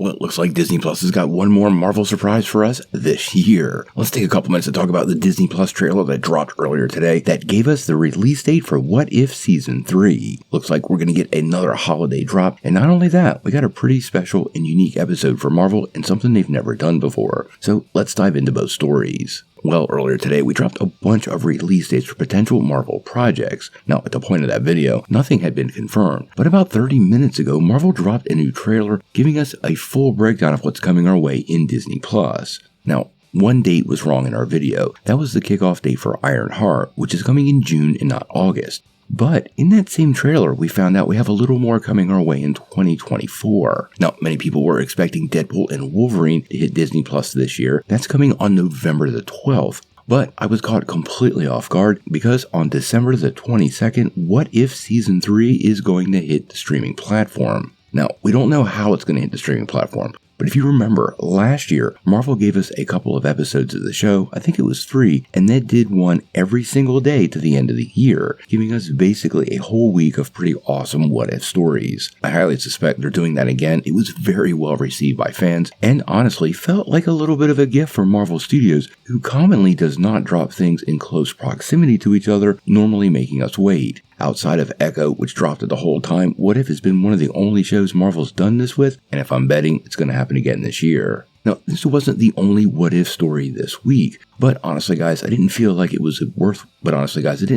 Well, it looks like Disney Plus has got one more Marvel surprise for us this year. Let's take a couple minutes to talk about the Disney Plus trailer that dropped earlier today that gave us the release date for What If Season 3. Looks like we're going to get another holiday drop, and not only that, we got a pretty special and unique episode for Marvel and something they've never done before. So let's dive into both stories. Well, earlier today, we dropped a bunch of release dates for potential Marvel projects. Now, at the point of that video, nothing had been confirmed, but about 30 minutes ago, Marvel dropped a new trailer giving us a full breakdown of what's coming our way in Disney Plus. Now, one date was wrong in our video. That was the kickoff date for Ironheart, which is coming in June and not August. But in that same trailer, we found out we have a little more coming our way in 2024. Now, many people were expecting Deadpool and Wolverine to hit Disney Plus this year. That's coming on November the 12th. But I was caught completely off guard because on December the 22nd, What If Season 3 is going to hit the streaming platform. Now, we don't know how it's going to hit the streaming platform. But if you remember, last year, Marvel gave us a couple of episodes of the show, I think it was 3, and they did one every single day to the end of the year, giving us basically a whole week of pretty awesome what-if stories. I highly suspect they're doing that again. It was very well received by fans, and honestly felt like a little bit of a gift for Marvel Studios, who commonly does not drop things in close proximity to each other, normally making us wait. Outside of Echo, which dropped it the whole time, What If has been one of the only shows Marvel's done this with, and if I'm betting, it's going to happen again this year. Now, this wasn't the only What If story this week, but honestly guys, I didn't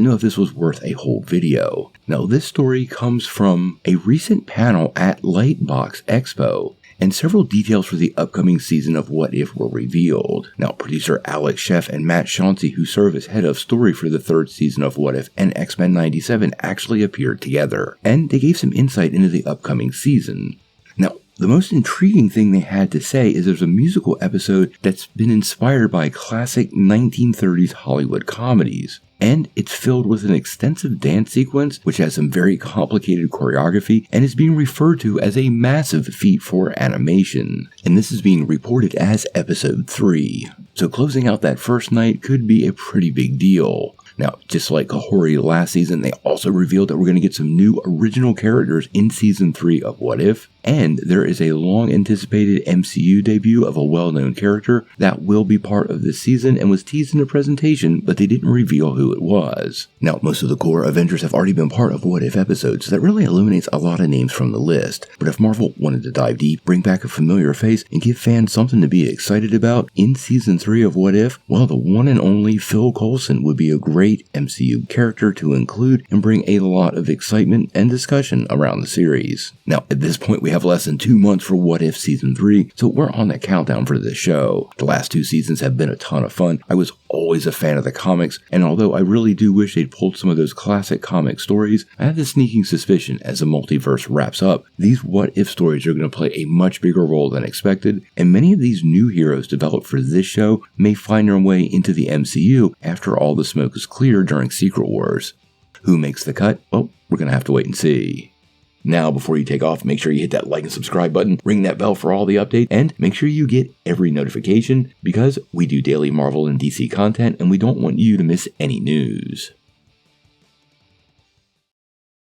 know if this was worth a whole video. Now, this story comes from a recent panel at Lightbox Expo, and several details for the upcoming season of What If were revealed. Now, producer Alex Sheff and Matt Chauncey, who serve as head of story for the third season of What If and X-Men 97, actually appeared together, and they gave some insight into the upcoming season. Now, the most intriguing thing they had to say is there's a musical episode that's been inspired by classic 1930s Hollywood comedies. And it's filled with an extensive dance sequence which has some very complicated choreography and is being referred to as a massive feat for animation. And this is being reported as episode 3. So closing out that first night could be a pretty big deal. Now, just like Kahori last season, they also revealed that we're going to get some new original characters in Season 3 of What If, and there is a long-anticipated MCU debut of a well-known character that will be part of this season and was teased in a presentation, but they didn't reveal who it was. Now, most of the core Avengers have already been part of What If episodes, so that really eliminates a lot of names from the list. But if Marvel wanted to dive deep, bring back a familiar face, and give fans something to be excited about in Season 3 of What If, well, the one and only Phil Coulson would be a great MCU character to include and bring a lot of excitement and discussion around the series. Now, at this point, we have less than 2 months for What If Season 3, so we're on that countdown for this show. The last 2 seasons have been a ton of fun. I was always a fan of the comics, and although I really do wish they'd pulled some of those classic comic stories, I have this sneaking suspicion as the multiverse wraps up, these What If stories are going to play a much bigger role than expected, and many of these new heroes developed for this show may find their way into the MCU after all the smoke is clear during Secret Wars. Who makes the cut? Well, we're going to have to wait and see. Now, before you take off, make sure you hit that like and subscribe button, ring that bell for all the updates, and make sure you get every notification because we do daily Marvel and DC content and we don't want you to miss any news.